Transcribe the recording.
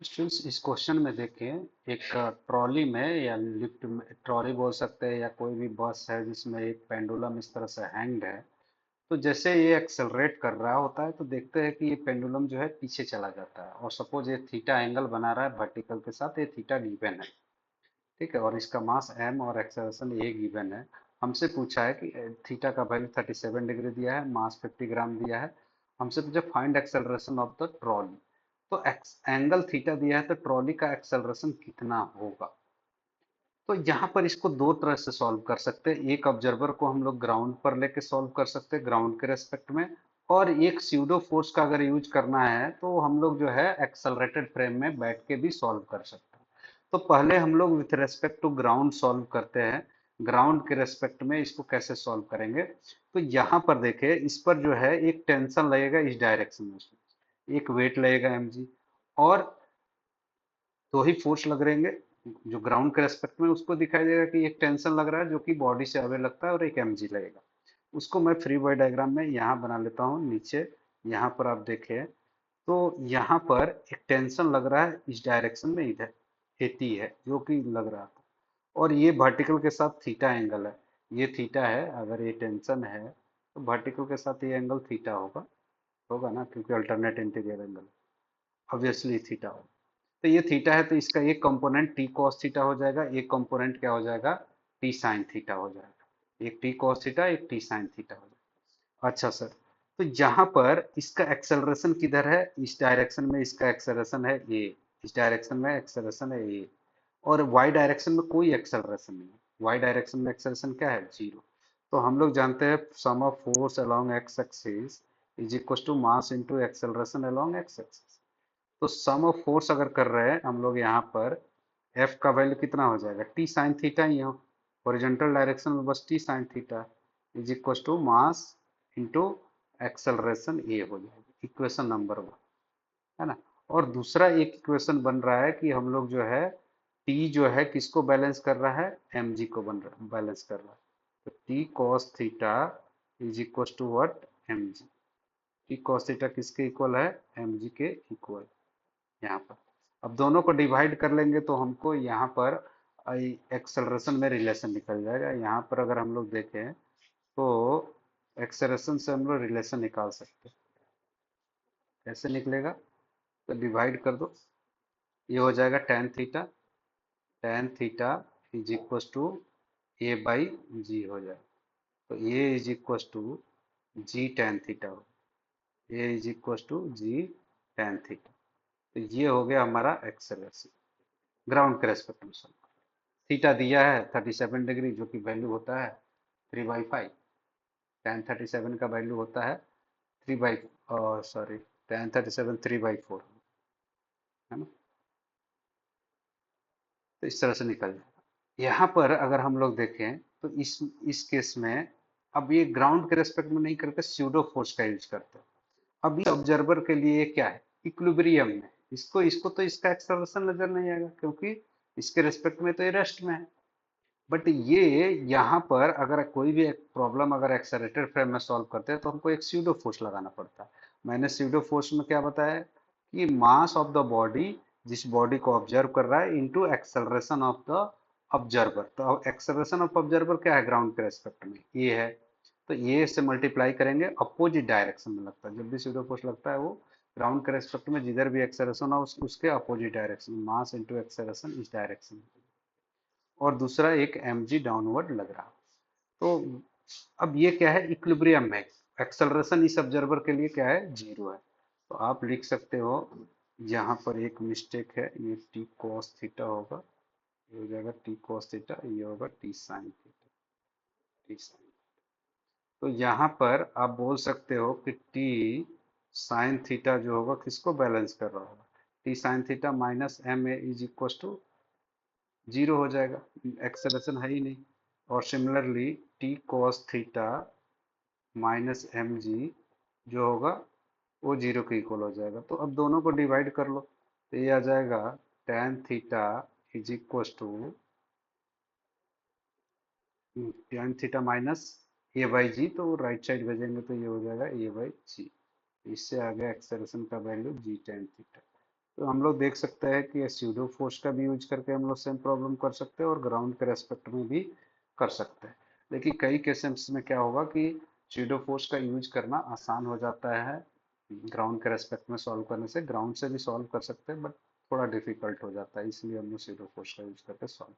Students इस question में देखें एक ट्रॉली में या लिफ्ट में ट्रॉली बोल सकते हैं या कोई भी बस है जिसमें एक पेंडुलम इस तरह से हैंग्ड है। तो जैसे ये एक्सेलरेट कर रहा होता है तो देखते हैं कि ये पेंडुलम जो है पीछे चला जाता है और सपोज ये थीटा एंगल बना रहा है वर्टिकल के साथ, ये थीटा गिवन है। ठीक है, और इसका मास m और एक्सेलरेशन ए गिवन है। हमसे पूछा है कि थीटा का वैल्यू 37 डिग्री दिया है, मास 50 ग्राम दिया है। हमसे पूछा find acceleration of the trolley. तो एंगल थीटा दिया है तो ट्रॉली का एक्सेलरेशन कितना होगा। तो यहाँ पर इसको दो तरह से सॉल्व कर सकते हैं। एक ऑब्जर्वर को हम लोग ग्राउंड पर लेके सॉल्व कर सकते हैं ग्राउंड के रेस्पेक्ट में, और एक स्यूडो फोर्स का अगर यूज करना है तो हम लोग जो है एक्सेलरेटेड फ्रेम में बैठ के भी सॉल्व कर सकते हैं। तो पहले हम लोग with respect to ground solve करते हैं। ग्राउंड के रेस्पेक्ट में इसको कैसे सॉल्व करेंगे, तो यहाँ पर देखिए इस पर जो है एक टेंशन लगेगा इस डायरेक्शन में, एक वेट लगेगा mg, और दो ही फोर्स लग रहेंगे। जो ग्राउंड के रेस्पेक्ट में उसको दिखाई देगा कि एक टेंशन लग रहा है जो कि बॉडी से अवे लगता है और एक mg लगेगा। उसको मैं फ्री बॉडी डायग्राम में यहाँ बना लेता हूँ नीचे। यहाँ पर आप देखें तो यहाँ पर एक टेंशन लग रहा है इस डायरेक्शन में, इधर 80 है जो कि लग रहा था, और ये वर्टिकल के साथ थीटा एंगल है। ये थीटा है, अगर ये टेंशन है तो वर्टिकल के साथ ये एंगल थीटा होगा। होगा ना, क्योंकि alternate interior angle obviously theta होगा। तो ये थीटा है तो इसका एक कंपोनेंट टी कॉस थीटा हो जाएगा, एक कंपोनेंट क्या हो जाएगा, टी साइन थीटा हो जाएगा। एक टी कॉस थीटा, एक टी साइन थीटा हो जाएगा। अच्छा सर, तो यहाँ पर इसका एक्सेलरेशन किधर है, इस डायरेक्शन में इसका एक्सेलरेशन है ए, इस डायरेक्शन में एक्सेलरेशन है ए, और वाई डायरेक्शन में कोई एक्सेलरेशन नहीं है। वाई डायरेक्शन में एक्सेलरेशन क्या है, जीरो। तो हम लोग जानते हैं sum of force along x axis is equal to mass into acceleration along x axis. तो सम ऑफ फोर्स अगर कर रहे हैं हम लोग यहाँ पर, एफ का वैल्यू कितना हो जाएगा, टी साइन थीटा ही हो। हॉरिजॉन्टल डायरेक्शन में बस T sine theta is equal to mass into acceleration a हो जाएगा, इक्वेशन नंबर 1, है ना। और दूसरा एक इक्वेशन बन रहा है कि हम लोग जो है टी जो है किसको बैलेंस कर रहा है, एम जी को बन रहा बैलेंस कर रहा है। तो T cos theta is equal to what, M G. T cos theta किसके इक्वल है, एम जी के इक्वल। यहाँ पर अब दोनों को डिवाइड कर लेंगे तो हमको यहाँ पर एक्सेलरेशन में रिलेशन निकल जाएगा। यहाँ पर अगर हम लोग देखें तो एक्सेलरेशन से हम लोग रिलेशन निकाल सकते हैं। कैसे निकलेगा, तो डिवाइड कर दो, ये हो जाएगा tan theta. Tan theta is equal to a by g हो जाएगा। तो a is equal to g tan theta हो, a is equal to g tan theta. तो ये हो गया हमारा एक्सेलरेशन ग्राउंड के रेस्पेक्ट में। थीटा दिया है 37 डिग्री, जो कि वैल्यू होता है 3/5। टेन 37 का वैल्यू होता है 3 बाई, सॉरी, टेन 37 3/4, है ना। तो इस तरह से निकल जाएगा। यहाँ पर अगर हम लोग देखें तो इस केस में अब ये ग्राउंड के रेस्पेक्ट में नहीं करके स्यूडो फोर्स का यूज करते हैं। अब ये ऑब्जर्वर के लिए क्या है, इक्विलिब्रियम में, इसको इसको तो इसका एक्सेलरेशन नजर नहीं आएगा क्योंकि इसके रेस्पेक्ट में तो ये रेस्ट में है। बट ये यहाँ पर अगर कोई भी एक प्रॉब्लम अगर एक्सेलरेटेड फ्रेम में सॉल्व करते हैं तो हमको एक स्यूडो फोर्स लगाना पड़ता है। मैंने स्यूडो फोर्स में क्या बताया कि मास ऑफ द बॉडी, जिस बॉडी को ऑब्जर्व कर रहा है, into acceleration of the observer. तो एक्सेलरेशन ऑफ ऑब्जर्वर क्या है ग्राउंड के रेस्पेक्ट में, ये है। तो ये से मल्टीप्लाई करेंगे, अपोजिट डायरेक्शन में लगता है। जब भी स्यूडो फोर्स लगता है वो ग्राउंड के रेस्पेक्ट में जिधर भी एक्सेलरेशन हो उसके अपोजिट डायरेक्शन, मास इंटू एक्सेलरेशन इस डायरेक्शन में। और दूसरा एक mg डाउनवर्ड लग रहा। तो अब ये क्या है, इक्विलिब्रियम में एक्सेलरेशन इस ऑब्जर्वर के लिए क्या है, जीरो है। तो आप लिख सकते हो, यहाँ पर एक मिस्टेक है, ये टी कॉस थीटा होगा, ये हो जाएगा टी कॉस थीटा, ये होगा T sine theta, T sine. तो यहाँ पर आप बोल सकते हो कि टी साइन थीटा जो होगा किसको बैलेंस कर रहा होगा, T sine theta minus M A is equal to zero हो जाएगा, एक्सेलरेशन है ही नहीं। और similarly T cos theta minus M G जो होगा वो जीरो के इक्वल हो जाएगा। तो अब दोनों को डिवाइड कर लो तो ये आ जाएगा tan theta is equal to tan theta minus a by g, तो राइट साइड भेजेंगे तो ये हो जाएगा ए बाई जी। इससे आ गया एक्सेलरेशन का वैल्यू जी टेन थीटा। तो हम लोग देख सकते हैं कि स्यूडो फोर्स का भी यूज करके हम लोग सेम प्रॉब्लम कर सकते हैं और ग्राउंड के रेस्पेक्ट में भी कर सकते हैं। लेकिन कई केसेस में क्या होगा कि स्यूडो फोर्स का यूज करना आसान हो जाता है ग्राउंड के रेस्पेक्ट में सॉल्व करने से, ग्राउंड से भी सॉल्व कर सकते हैं बट थोड़ा डिफिकल्ट हो जाता है, इसलिए हम लोग स्यूडो फोर्स का यूज करके सॉल्व